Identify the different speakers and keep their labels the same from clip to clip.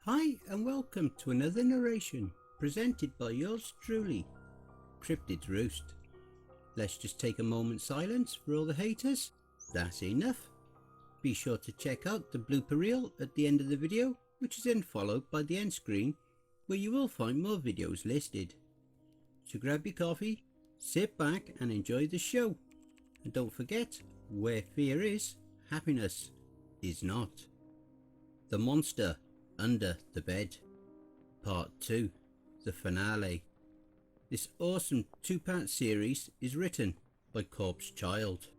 Speaker 1: Hi and welcome to another narration presented by yours truly, Cryptid's Roost. Let's just take a moment's silence for all the haters. That's enough. Be sure to check out the blooper reel at the end of the video, which is then followed by the end screen where you will find more videos listed. So grab your coffee, sit back and enjoy the show. And don't forget, where fear is, happiness is not. The Monster Under the Bed, Part 2, the finale. This awesome 2-part series is written by Corpse Child.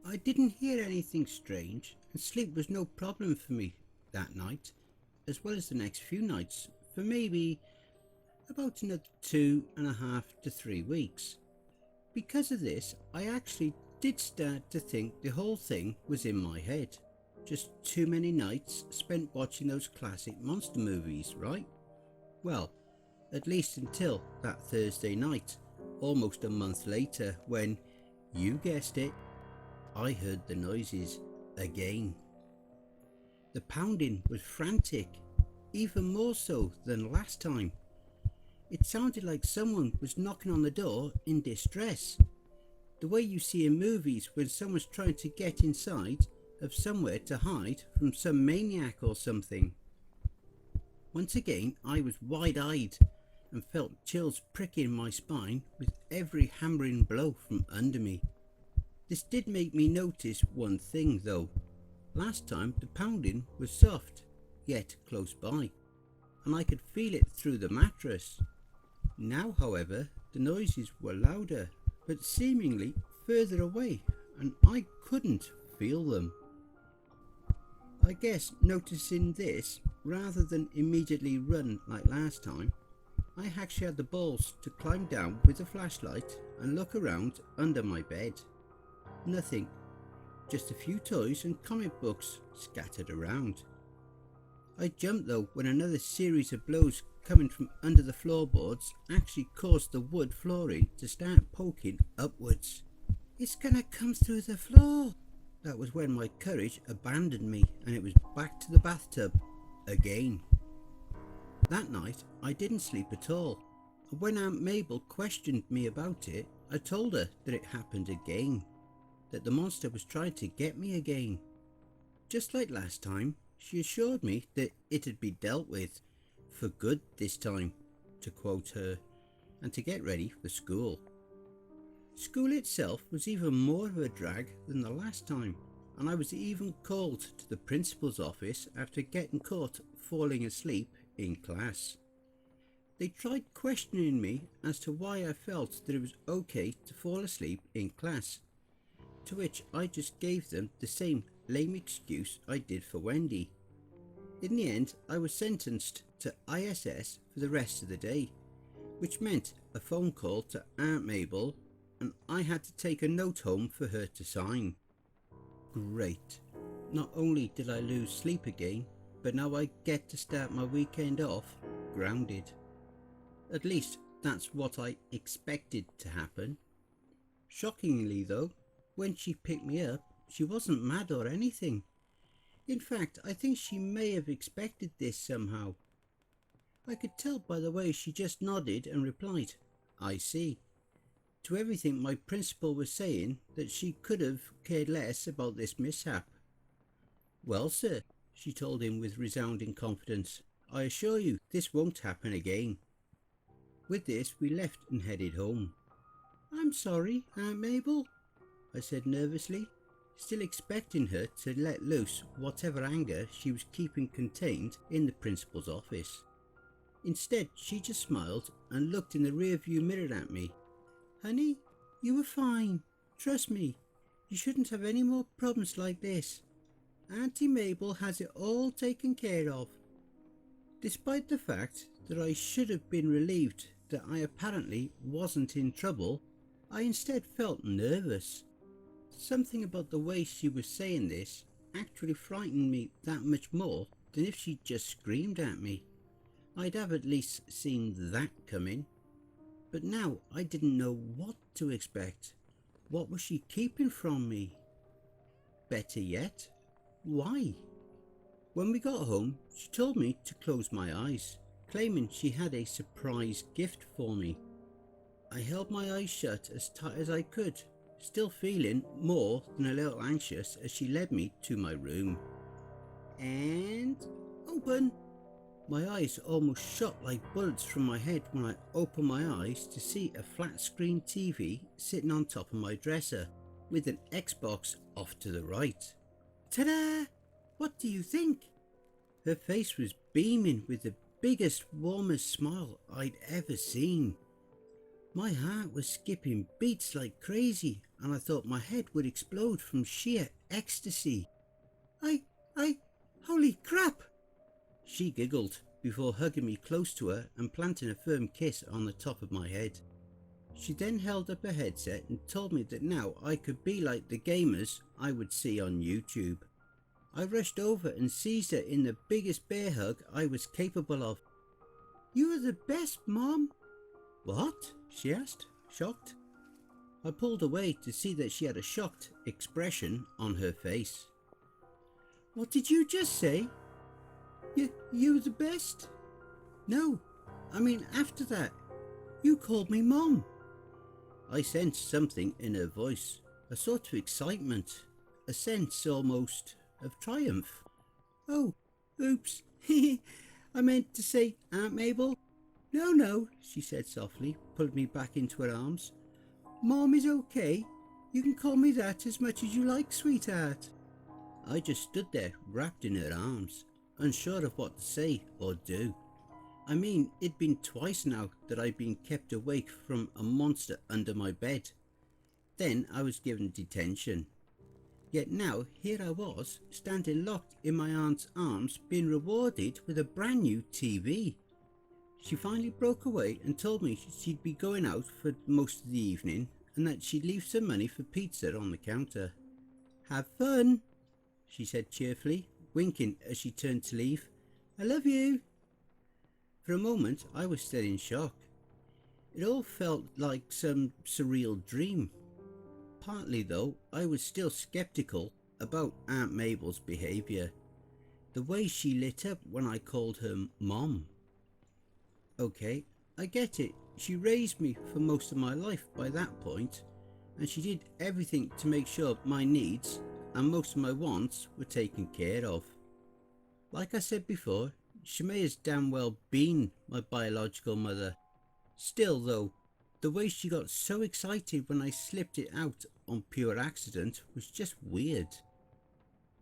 Speaker 1: I didn't hear anything strange and sleep was no problem for me that night, as well as the next few nights for maybe about another 2.5 to 3 weeks. Because of this, I actually did start to think the whole thing was in my head. Just too many nights spent watching those classic monster movies, right? Well, at least until that Thursday night, almost a month later, when, you guessed it, I heard the noises again. The pounding was frantic, even more so than last time. It sounded like someone was knocking on the door in distress. The way you see in movies when someone's trying to get inside of somewhere to hide from some maniac or something. Once again I was wide-eyed and felt chills pricking my spine with every hammering blow from under me. This did make me notice one thing though. Last time the pounding was soft, yet close by, and I could feel it through the mattress. Now however the noises were louder, but seemingly further away, and I couldn't feel them. I guess noticing this, rather than immediately run like last time, I actually had the balls to climb down with a flashlight and look around under my bed. Nothing, just a few toys and comic books scattered around. I jumped though when another series of blows coming from under the floorboards actually caused the wood flooring to start poking upwards. It's gonna come through the floor. That was when my courage abandoned me and it was back to the bathtub again. That night I didn't sleep at all, and when Aunt Mabel questioned me about it, I told her that it happened again, that the monster was trying to get me again. Just like last time, she assured me that it had been dealt with, for good this time, to quote her, and to get ready for school. School itself was even more of a drag than the last time, and I was even called to the principal's office after getting caught falling asleep in class. They tried questioning me as to why I felt that it was okay to fall asleep in class, to which I just gave them the same lame excuse I did for Wendy. In the end, I was sentenced to ISS for the rest of the day, which meant a phone call to Aunt Mabel, and I had to take a note home for her to sign. Great. Not only did I lose sleep again, but now I get to start my weekend off grounded. At least that's what I expected to happen. Shockingly though, when she picked me up, she wasn't mad or anything. In fact, I think she may have expected this somehow. I could tell by the way she just nodded and replied, "I see," to everything my principal was saying, that she could have cared less about this mishap. "Well sir," she told him with resounding confidence, "I assure you this won't happen again." With this we left and headed home. "I'm sorry, Aunt Mabel," I said nervously, still expecting her to let loose whatever anger she was keeping contained in the principal's office. Instead she just smiled and looked in the rear view mirror at me. "Honey, you were fine. Trust me, you shouldn't have any more problems like this. Auntie Mabel has it all taken care of." Despite the fact that I should have been relieved that I apparently wasn't in trouble, I instead felt nervous. Something about the way she was saying this actually frightened me that much more than if she'd just screamed at me. I'd have at least seen that coming. But now I didn't know what to expect. What was she keeping from me? Better yet, why? When we got home, she told me to close my eyes, claiming she had a surprise gift for me. I held my eyes shut as tight as I could, still feeling more than a little anxious as she led me to my room. And open! My eyes almost shot like bullets from my head when I opened my eyes to see a flat screen TV sitting on top of my dresser, with an Xbox off to the right. Ta-da! What do you think? Her face was beaming with the biggest, warmest smile I'd ever seen. My heart was skipping beats like crazy, and I thought my head would explode from sheer ecstasy. Holy crap! She giggled before hugging me close to her and planting a firm kiss on the top of my head. She then held up a headset and told me that now I could be like the gamers I would see on YouTube. I rushed over and seized her in the biggest bear hug I was capable of. "You are the best, Mom." "What?" she asked, shocked. I pulled away to see that she had a shocked expression on her face. "What did you just say? You the best?" "No, I mean after that. You called me Mom." I sensed something in her voice, a sort of excitement, a sense almost of triumph. "Oh, oops, I meant to say Aunt Mabel." No, she said softly, pulling me back into her arms. "Mom is okay. You can call me that as much as you like, sweetheart." I just stood there, wrapped in her arms, unsure of what to say or do. I mean, it'd been twice now that I'd been kept awake from a monster under my bed. Then I was given detention. Yet now here I was, standing locked in my aunt's arms, being rewarded with a brand new TV. She finally broke away and told me she'd be going out for most of the evening and that she'd leave some money for pizza on the counter. "Have fun," she said cheerfully, winking as she turned to leave. "I love you." For a moment I was still in shock. It all felt like some surreal dream. Partly though, I was still skeptical about Aunt Mabel's behaviour. The way she lit up when I called her Mom. Okay, I get it. She raised me for most of my life by that point, and she did everything to make sure my needs and most of my wants were taken care of. Like I said before, she may as damn well been my biological mother. Still though, the way she got so excited when I slipped it out on pure accident was just weird.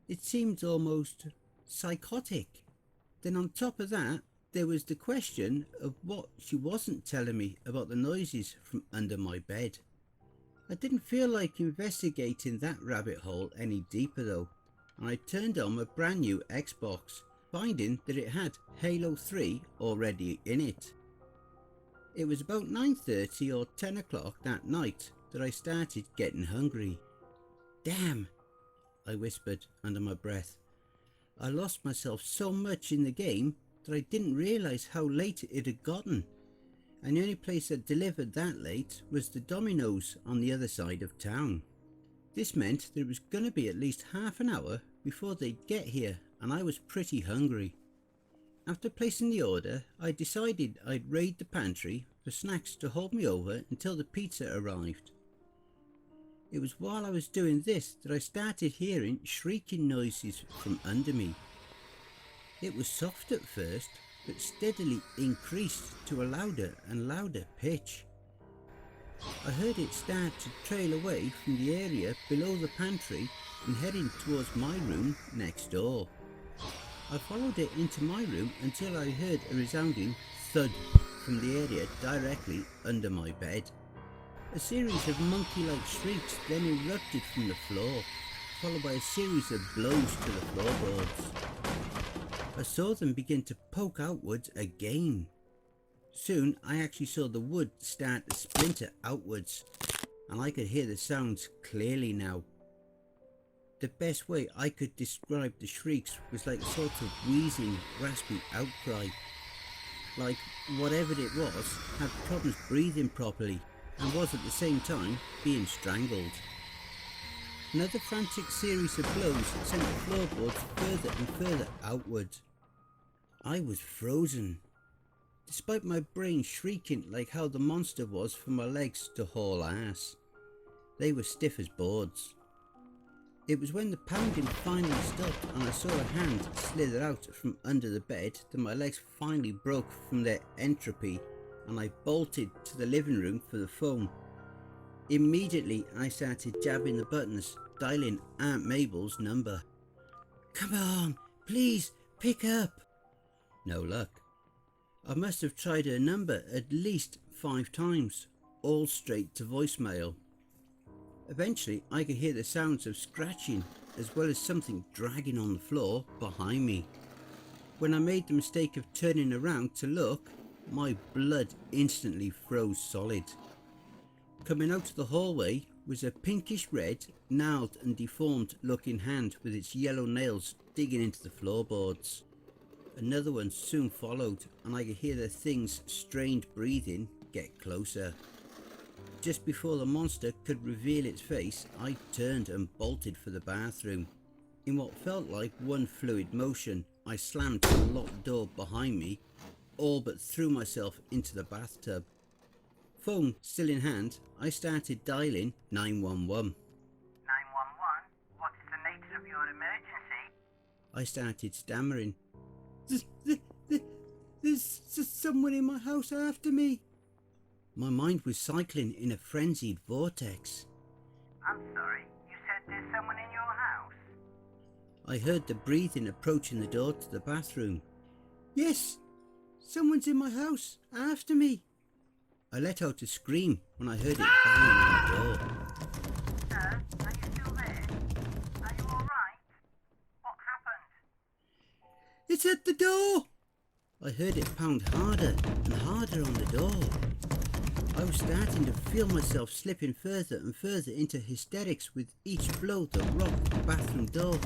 Speaker 1: It seemed almost psychotic. Then on top of that, there was the question of what she wasn't telling me about the noises from under my bed. I didn't feel like investigating that rabbit hole any deeper though, and I turned on my brand new Xbox, finding that it had Halo 3 already in it. It was about 9:30 or 10 o'clock that night that I started getting hungry. "Damn," I whispered under my breath. I lost myself so much in the game that I didn't realise how late it had gotten, and the only place that delivered that late was the Domino's on the other side of town. This meant that it was going to be at least half an hour before they'd get here, and I was pretty hungry. After placing the order, I decided I'd raid the pantry for snacks to hold me over until the pizza arrived. It was while I was doing this that I started hearing shrieking noises from under me. It was soft at first, but steadily increased to a louder and louder pitch. I heard it start to trail away from the area below the pantry and heading towards my room next door. I followed it into my room until I heard a resounding thud from the area directly under my bed. A series of monkey-like shrieks then erupted from the floor, followed by a series of blows to the floorboards. I saw them begin to poke outwards again. Soon I actually saw the wood start to splinter outwards, and I could hear the sounds clearly now. The best way I could describe the shrieks was like a sort of wheezing, raspy outcry. Like whatever it was had problems breathing properly and was at the same time being strangled. Another frantic series of blows sent the floorboards further and further outward. I was frozen. Despite my brain shrieking like how the monster was for my legs to haul ass, they were stiff as boards. It was when the pounding finally stopped and I saw a hand slither out from under the bed that my legs finally broke from their entropy and I bolted to the living room for the phone. Immediately I started jabbing the buttons, dialing Aunt Mabel's number. "Come on, please, pick up." No luck. I must have tried her number at least 5 times, all straight to voicemail. Eventually I could hear the sounds of scratching as well as something dragging on the floor behind me. When I made the mistake of turning around to look, my blood instantly froze solid. Coming out of the hallway was a pinkish red, gnarled and deformed looking hand with its yellow nails digging into the floorboards. Another one soon followed and I could hear the thing's strained breathing get closer. Just before the monster could reveal its face, I turned and bolted for the bathroom. In what felt like one fluid motion, I slammed the locked door behind me, all but threw myself into the bathtub. Phone still in hand, I started dialing 911.
Speaker 2: 911? What's the nature of your emergency?
Speaker 1: I started stammering. There's someone in my house after me. My mind was cycling in a frenzied vortex.
Speaker 2: I'm sorry, you said there's someone in your house?
Speaker 1: I heard the breathing approaching the door to the bathroom. Yes, someone's in my house after me. I let out a scream when I heard it banging on the door.
Speaker 2: Sir, are you still there? Are you alright? What happened?
Speaker 1: It's at the door! I heard it pound harder and harder on the door. I was starting to feel myself slipping further and further into hysterics with each blow that rocked the bathroom door.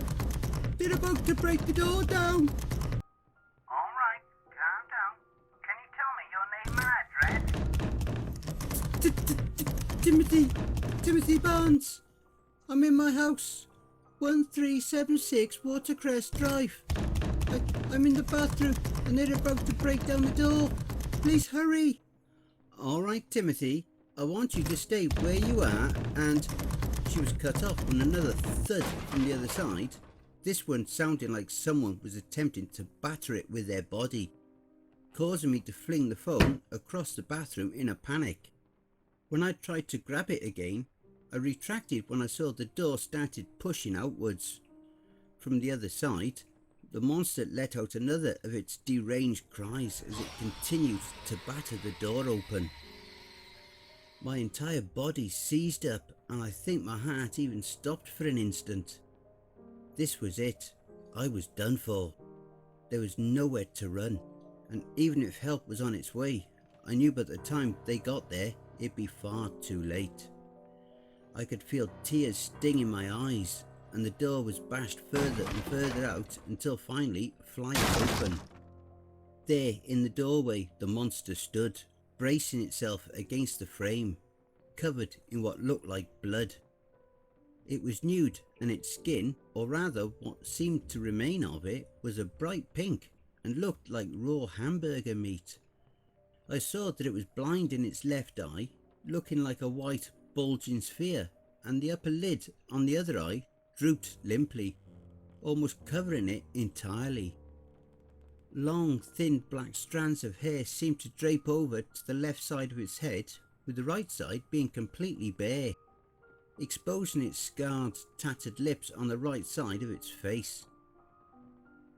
Speaker 1: They're about to break the door down!
Speaker 2: Alright, calm down. Can you tell me your name and address?
Speaker 1: Timothy Barnes. I'm in my house. 1376 Watercress Drive. I'm in the bathroom and they're about to break down the door. Please hurry. All right, Timothy. I want you to stay where you are and... She was cut off when another thud from the other side. This one sounding like someone was attempting to batter it with their body, causing me to fling the phone across the bathroom in a panic. When I tried to grab it again, I retracted when I saw the door started pushing outwards. From the other side, the monster let out another of its deranged cries as it continued to batter the door open. My entire body seized up and I think my heart even stopped for an instant. This was it. I was done for. There was nowhere to run, and even if help was on its way, I knew by the time they got there it'd be far too late. I could feel tears stinging my eyes, and the door was bashed further and further out until finally flying open. There in the doorway the monster stood, bracing itself against the frame, covered in what looked like blood. It was nude and its skin, or rather what seemed to remain of it, was a bright pink and looked like raw hamburger meat. I saw that it was blind in its left eye, looking like a white bulging sphere, and the upper lid on the other eye drooped limply, almost covering it entirely. Long, thin black strands of hair seemed to drape over to the left side of its head, with the right side being completely bare, exposing its scarred, tattered lips on the right side of its face.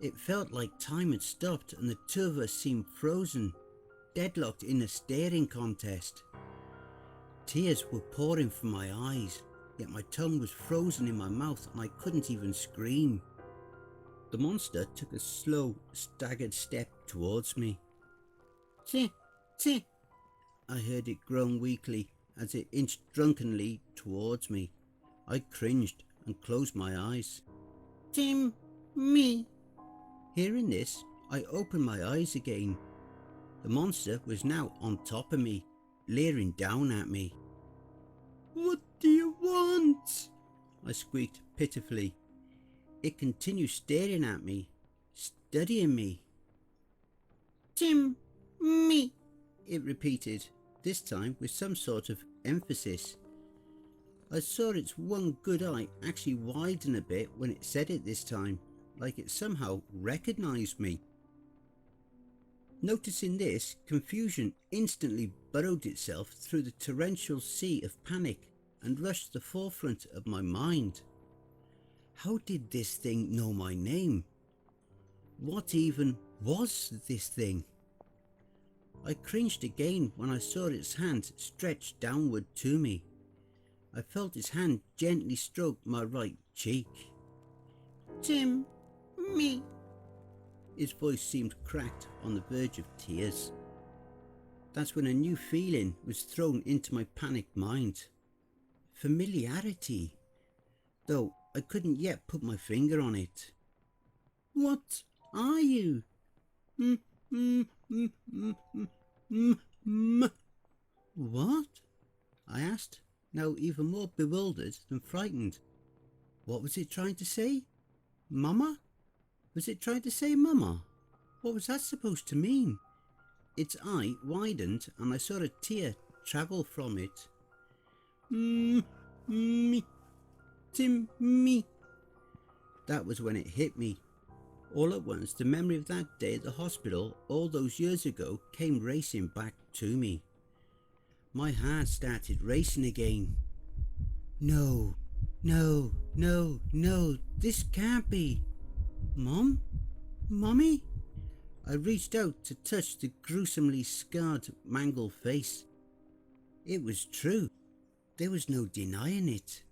Speaker 1: It felt like time had stopped and the two of us seemed frozen, deadlocked in a staring contest. Tears were pouring from my eyes, yet my tongue was frozen in my mouth and I couldn't even scream. The monster took a slow, staggered step towards me. "Tch, tch," I heard it groan weakly as it inched drunkenly towards me. I cringed and closed my eyes. "Tim, me." Hearing this, I opened my eyes again. The monster was now on top of me, leering down at me. "What do you want?" I squeaked pitifully. It continued staring at me, studying me. Tim, me, it repeated, this time with some sort of emphasis. I saw its one good eye actually widen a bit when it said it this time, like it somehow recognised me. Noticing this, confusion instantly burrowed itself through the torrential sea of panic and rushed to the forefront of my mind. How did this thing know my name? What even was this thing? I cringed again when I saw its hand stretched downward to me. I felt his hand gently stroke my right cheek. Tim, me. His voice seemed cracked on the verge of tears. That's when a new feeling was thrown into my panicked mind. Familiarity, though I couldn't yet put my finger on it. What are you? What? I asked, now even more bewildered than frightened. What was it trying to say? Mama? Was it trying to say Mama? What was that supposed to mean? Its eye widened and I saw a tear travel from it. Me. Tim, me. That was when it hit me. All at once, the memory of that day at the hospital all those years ago came racing back to me. My heart started racing again. No, this can't be. Mom? Mommy? I reached out to touch the gruesomely scarred, mangled face. It was true. There was no denying it.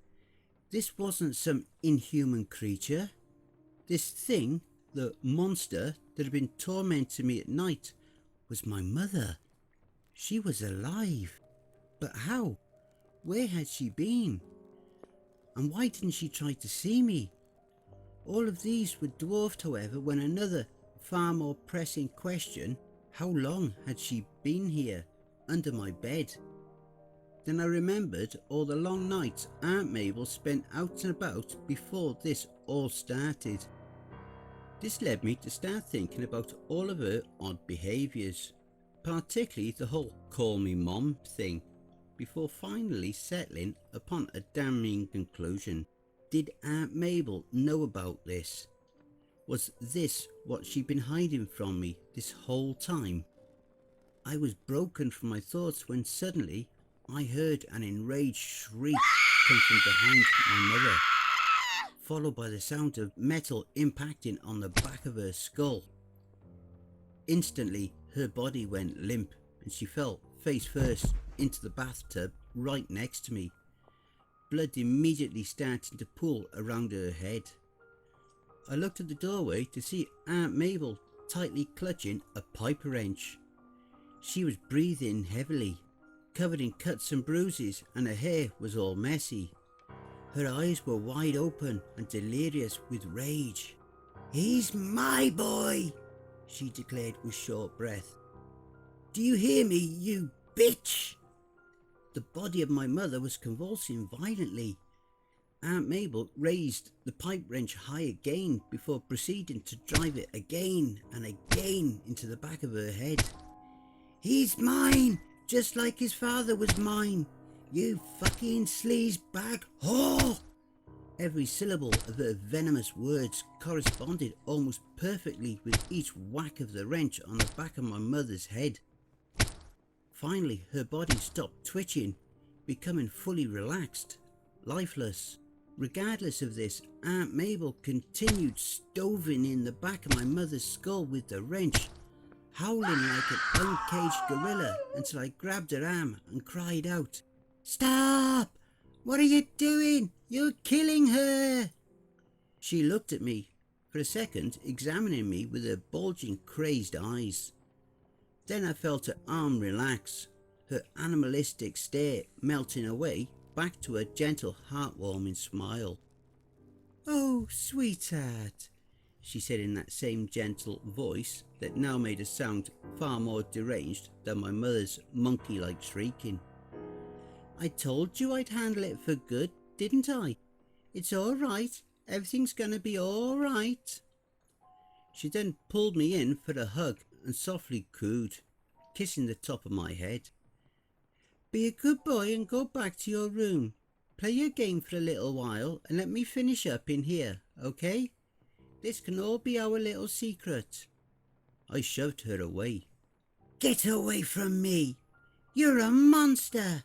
Speaker 1: This wasn't some inhuman creature. This thing, the monster that had been tormenting me at night, was my mother. She was alive. But how? Where had she been? And why didn't she try to see me? All of these were dwarfed, however, when another, far more pressing question, how long had she been here, under my bed? Then I remembered all the long nights Aunt Mabel spent out and about before this all started. This led me to start thinking about all of her odd behaviours, particularly the whole call me mom thing, before finally settling upon a damning conclusion. Did Aunt Mabel know about this? Was this what she'd been hiding from me this whole time? I was broken from my thoughts when suddenly I heard an enraged shriek come from behind my mother, followed by the sound of metal impacting on the back of her skull. Instantly, her body went limp and she fell face first into the bathtub right next to me, blood immediately starting to pool around her head. I looked at the doorway to see Aunt Mabel tightly clutching a pipe wrench. She was breathing heavily, covered in cuts and bruises, and her hair was all messy. Her eyes were wide open and delirious with rage. "He's my boy," she declared with short breath. "Do you hear me, you bitch?" The body of my mother was convulsing violently. Aunt Mabel raised the pipe wrench high again before proceeding to drive it again and again into the back of her head. "He's mine, just like his father was mine, you fucking sleazebag whore!" Every syllable of her venomous words corresponded almost perfectly with each whack of the wrench on the back of my mother's head. Finally, her body stopped twitching, becoming fully relaxed, lifeless. Regardless of this, Aunt Mabel continued stoving in the back of my mother's skull with the wrench, howling like an uncaged gorilla until I grabbed her arm and cried out, "Stop! What are you doing? You're killing her!" She looked at me, for a second examining me with her bulging, crazed eyes. Then I felt her arm relax, her animalistic stare melting away back to her gentle, heartwarming smile. "Oh, sweetheart," she said in that same gentle voice that now made a sound far more deranged than my mother's monkey-like shrieking. "I told you I'd handle it for good, didn't I? It's all right. Everything's gonna be all right. She then pulled me in for a hug and softly cooed, kissing the top of my head. Be a good boy and go back to your room. Play your game for a little while and let me finish up in here, okay? This can all be our little secret. I shoved her away. Get away from me! You're a monster!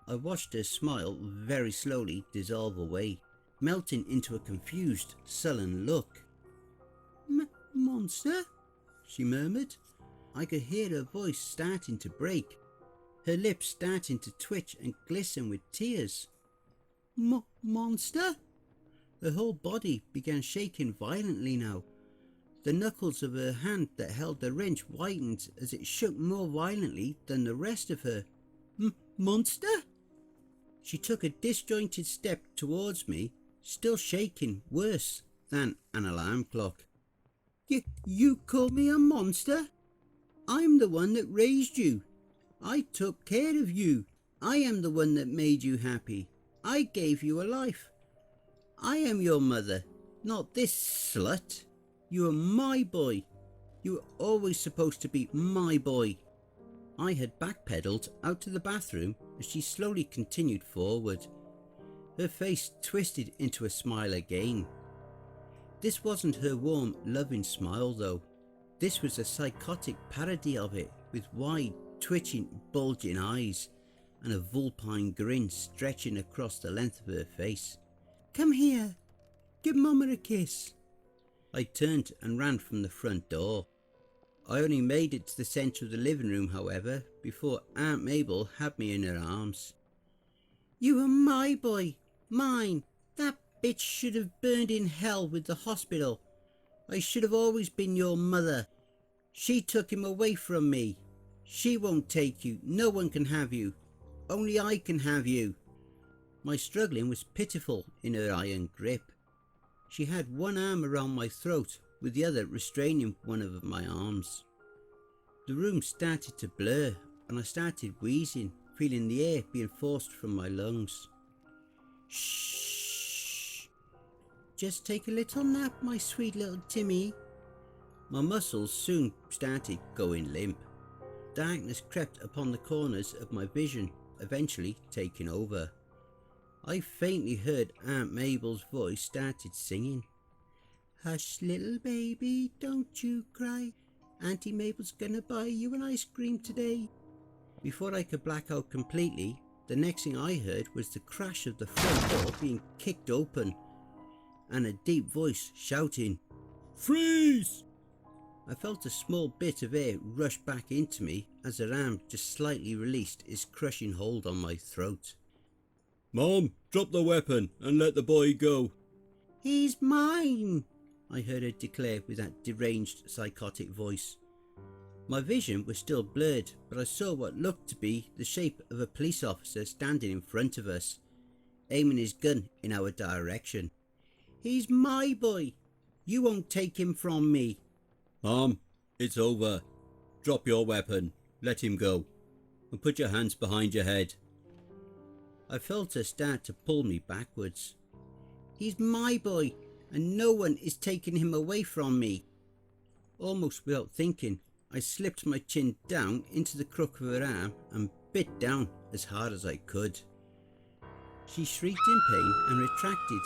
Speaker 1: I watched her smile very slowly dissolve away, melting into a confused, sullen look. Monster? She murmured. I could hear her voice starting to break, her lips starting to twitch and glisten with tears. Monster? Her whole body began shaking violently now. The knuckles of her hand that held the wrench whitened as it shook more violently than the rest of her. Monster? She took a disjointed step towards me, still shaking worse than an alarm clock. You call me a monster? I'm the one that raised you. I took care of you. I am the one that made you happy. I gave you a life. I am your mother, not this slut. You are my boy. You were always supposed to be my boy. I had backpedaled out to the bathroom as she slowly continued forward. Her face twisted into a smile again. This wasn't her warm, loving smile though. This was a psychotic parody of it, with wide, twitching, bulging eyes and a vulpine grin stretching across the length of her face. Come here. Give Mama a kiss. I turned and ran from the front door. I only made it to the centre of the living room, however, before Aunt Mabel had me in her arms. You are my boy. Mine. That bitch should have burned in hell with the hospital. I should have always been your mother. She took him away from me. She won't take you. No one can have you. Only I can have you. My struggling was pitiful in her iron grip. She had one arm around my throat, with the other restraining one of my arms. The room started to blur, and I started wheezing, feeling the air being forced from my lungs. Shh. Just take a little nap, my sweet little Timmy. My muscles soon started going limp. Darkness crept upon the corners of my vision, eventually taking over. I faintly heard Aunt Mabel's voice started singing. Hush, little baby, don't you cry. Auntie Mabel's gonna buy you an ice cream today. Before I could black out completely, the next thing I heard was the crash of the front door being kicked open and a deep voice shouting, Freeze! I felt a small bit of air rush back into me as her arm just slightly released its crushing hold on my throat. Mom, drop the weapon and let the boy go. He's mine, I heard her declare with that deranged, psychotic voice. My vision was still blurred, but I saw what looked to be the shape of a police officer standing in front of us, aiming his gun in our direction. He's my boy. You won't take him from me. Mom, it's over. Drop your weapon. Let him go. And put your hands behind your head. I felt her start to pull me backwards. He's my boy, and no one is taking him away from me. Almost without thinking, I slipped my chin down into the crook of her arm and bit down as hard as I could. She shrieked in pain and retracted,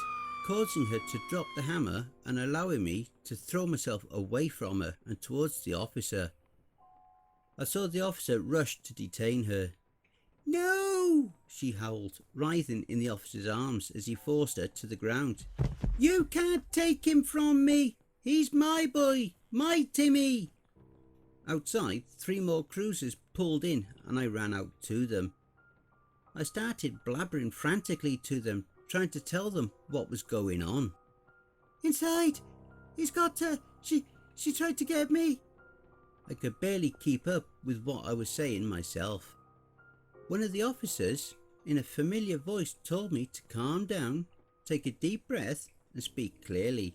Speaker 1: causing her to drop the hammer and allowing me to throw myself away from her and towards the officer. I saw the officer rush to detain her. No, she howled, writhing in the officer's arms as he forced her to the ground. You can't take him from me. He's my boy, my Timmy. Outside, 3 more cruisers pulled in and I ran out to them. I started blabbering frantically to them, trying to tell them what was going on. Inside! He's got her! She tried to get me! I could barely keep up with what I was saying myself. One of the officers, in a familiar voice, told me to calm down, take a deep breath and speak clearly.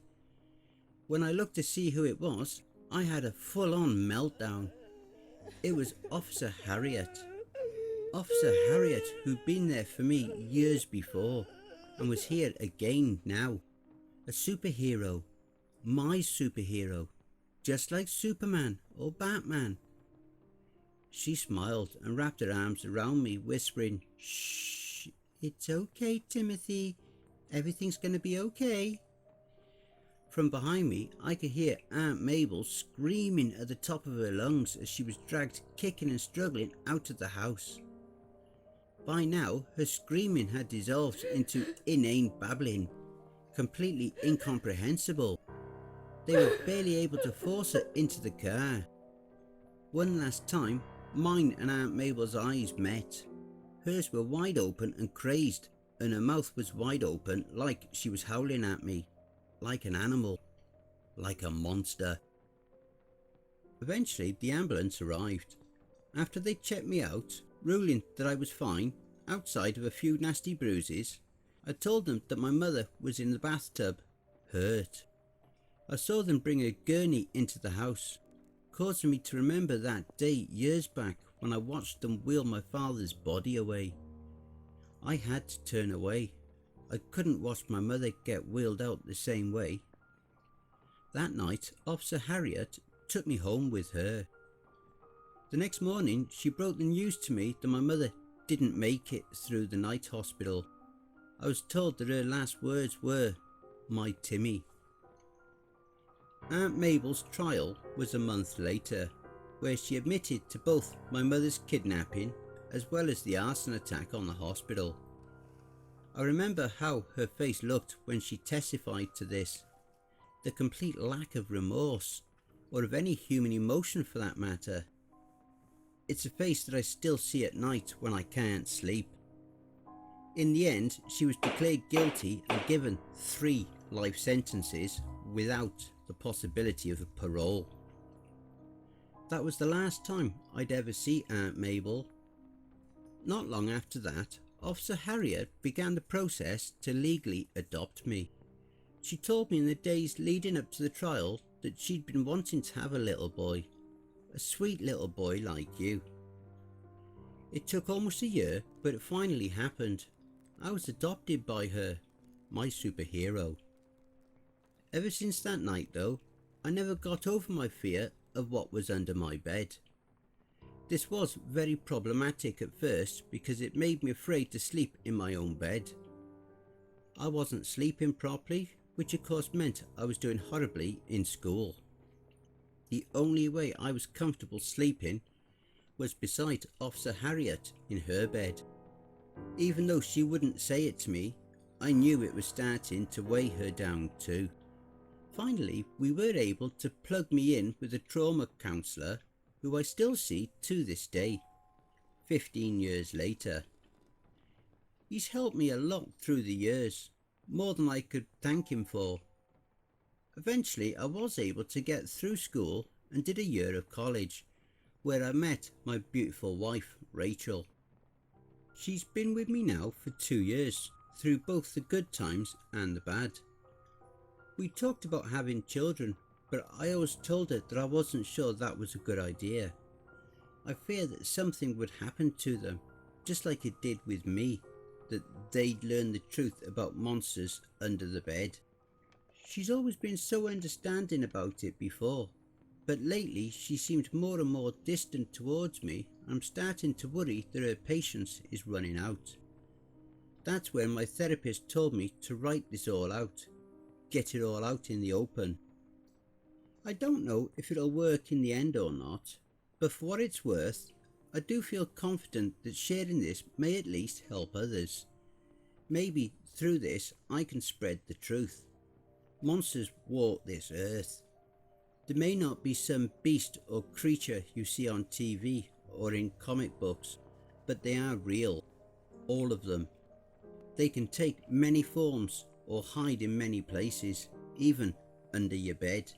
Speaker 1: When I looked to see who it was, I had a full-on meltdown. It was Officer Harriet. Officer Harriet, who'd been there for me years before. and was here again now. A superhero. My superhero. Just like Superman or Batman. She smiled and wrapped her arms around me, whispering, "Shh, it's okay, Timothy. Everything's gonna be okay." From behind me, I could hear Aunt Mabel screaming at the top of her lungs as she was dragged kicking and struggling out of the house. By now, her screaming had dissolved into inane babbling, completely incomprehensible. They were barely able to force her into the car. One last time, mine and Aunt Mabel's eyes met. Hers were wide open and crazed, and her mouth was wide open like she was howling at me. Like an animal. Like a monster. Eventually, the ambulance arrived. After they checked me out, ruling that I was fine, outside of a few nasty bruises, I told them that my mother was in the bathtub, hurt. I saw them bring a gurney into the house, causing me to remember that day years back when I watched them wheel my father's body away. I had to turn away. I couldn't watch my mother get wheeled out the same way. That night, Officer Harriet took me home with her. The next morning, she broke the news to me that my mother didn't make it through the night hospital. I was told that her last words were, "My Timmy." Aunt Mabel's trial was a month later, where she admitted to both my mother's kidnapping as well as the arson attack on the hospital. I remember how her face looked when she testified to this. The complete lack of remorse, or of any human emotion for that matter. It's a face that I still see at night when I can't sleep. In the end, she was declared guilty and given 3 life sentences without the possibility of a parole. That was the last time I'd ever see Aunt Mabel. Not long after that, Officer Harriet began the process to legally adopt me. She told me in the days leading up to the trial that she'd been wanting to have a little boy. A sweet little boy like you. It took almost a year, but it finally happened. I was adopted by her, my superhero. Ever since that night though, I never got over my fear of what was under my bed. This was very problematic at first because it made me afraid to sleep in my own bed. I wasn't sleeping properly, which of course meant I was doing horribly in school. The only way I was comfortable sleeping was beside Officer Harriet in her bed. Even though she wouldn't say it to me, I knew it was starting to weigh her down too. Finally, we were able to plug me in with a trauma counsellor who I still see to this day, 15 years later. He's helped me a lot through the years, more than I could thank him for. Eventually, I was able to get through school and did a year of college, where I met my beautiful wife, Rachel. She's been with me now for 2 years, through both the good times and the bad. We talked about having children, but I always told her that I wasn't sure that was a good idea. I fear that something would happen to them, just like it did with me, that they'd learn the truth about monsters under the bed. She's always been so understanding about it before, but lately she seemed more and more distant towards me. I'm starting to worry that her patience is running out. That's when my therapist told me to write this all out, get it all out in the open. I don't know if it'll work in the end or not, but for what it's worth, I do feel confident that sharing this may at least help others. Maybe through this I can spread the truth. Monsters walk this earth. There may not be some beast or creature you see on TV or in comic books, but they are real, all of them. They can take many forms or hide in many places, even under your bed.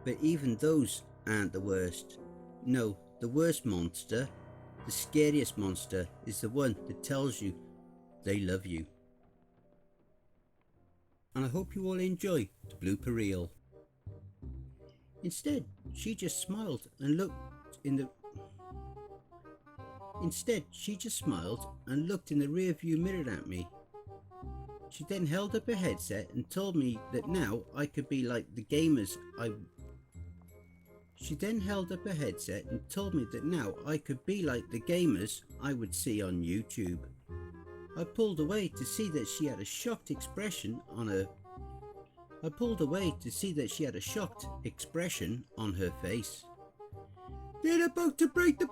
Speaker 1: But even those aren't the worst. No, the worst monster, the scariest monster, is the one that tells you they love you. And I hope you all enjoy the blooper reel. Instead, she just smiled and looked in the rear view mirror at me. She then held up her headset and told me that now I could be like the gamers I would see on YouTube. I pulled away to see that she had a shocked expression on her face. They're about to break the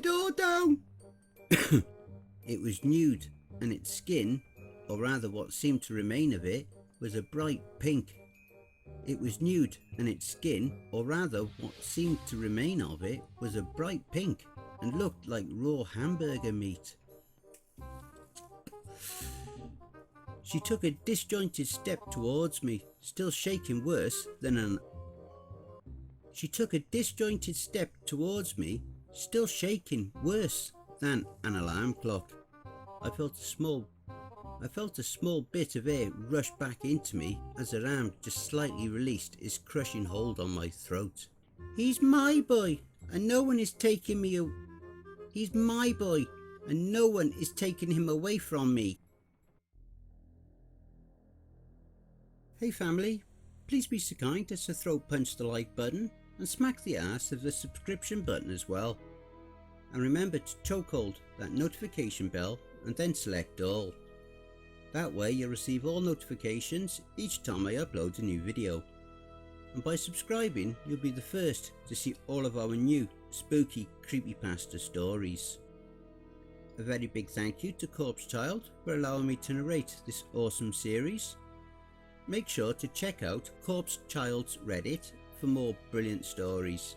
Speaker 1: door down. It was nude, and its skin, or rather what seemed to remain of it, was a bright pink. It was nude, and its skin, or rather what seemed to remain of it, was a bright pink and looked like raw hamburger meat. She took a disjointed step towards me, still shaking worse than an alarm clock. I felt a small bit of air rush back into me as her arm just slightly released its crushing hold on my throat. He's my boy, and no one is taking him away from me. Hey family, please be so kind as to punch the like button and smack the ass of the subscription button as well. And remember to chokehold that notification bell and then select all. That way you'll receive all notifications each time I upload a new video. And by subscribing, you'll be the first to see all of our new spooky creepypasta stories. A very big thank you to Corpse Child for allowing me to narrate this awesome series. Make sure to check out Corpse Child's Reddit for more brilliant stories.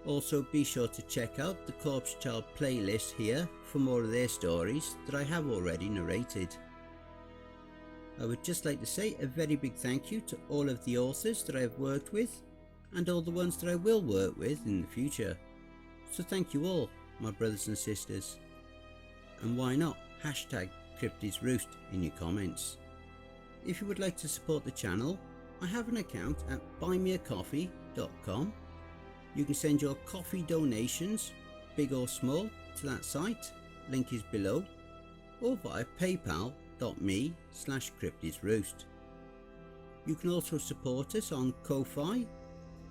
Speaker 1: Also be sure to check out the Corpse Child playlist here for more of their stories that I have already narrated. I would just like to say a very big thank you to all of the authors that I have worked with and all the ones that I will work with in the future. So thank you all, my brothers and sisters. And why not hashtag cryptidsroost in your comments. If you would like to support the channel, I have an account at buymeacoffee.com. You can send your coffee donations, big or small, to that site, link is below, or via paypal.me/cryptidsroost. You can also support us on Ko-Fi,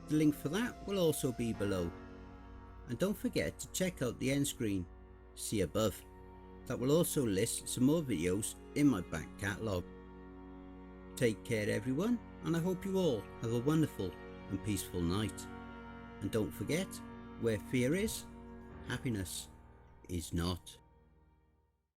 Speaker 1: the link for that will also be below. And don't forget to check out the end screen, see above, that will also list some more videos in my back catalogue. Take care everyone, and I hope you all have a wonderful and peaceful night. And don't forget, where fear is, happiness is not.